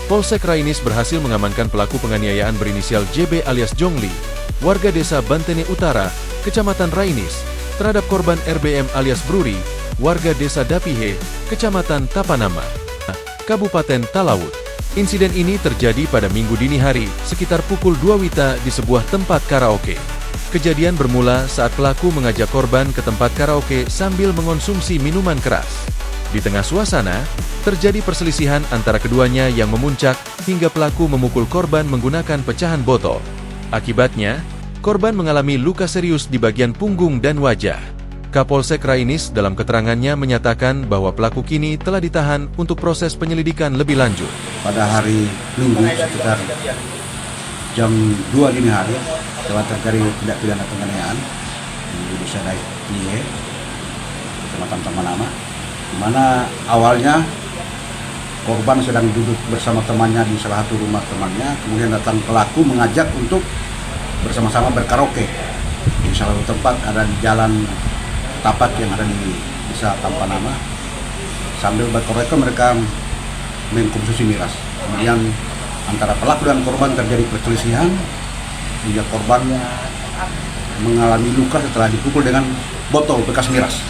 Polsek Rainis berhasil mengamankan pelaku penganiayaan berinisial JB alias Jongli, warga desa Bantene Utara, Kecamatan Rainis, terhadap korban RBM alias Bruri, warga desa Dapihe, Kecamatan Tapanama, Kabupaten Talaut. Insiden ini terjadi pada Minggu dini hari, sekitar pukul 2 WITA di sebuah tempat karaoke. Kejadian bermula saat pelaku mengajak korban ke tempat karaoke sambil mengonsumsi minuman keras. Di tengah suasana, terjadi perselisihan antara keduanya yang memuncak hingga pelaku memukul korban menggunakan pecahan botol. Akibatnya, korban mengalami luka serius di bagian punggung dan wajah. Kapolsek Rainis dalam keterangannya menyatakan bahwa pelaku kini telah ditahan untuk proses penyelidikan lebih lanjut. Pada hari Minggu sekitar jam 2 dini hari telah terjadi tindak pidana penganiayaan di desa Dapihe, Kecamatan Tapanama, di mana awalnya korban sedang duduk bersama temannya di salah satu rumah temannya, kemudian datang pelaku mengajak untuk bersama-sama berkaraoke di salah satu tempat ada di Jalan Tapak yang ada di desa Tapanama. Sambil berkaraoke mereka mengkonsumsi miras. Kemudian antara pelaku dan korban terjadi perselisihan hingga korban mengalami luka setelah dipukul dengan botol bekas miras.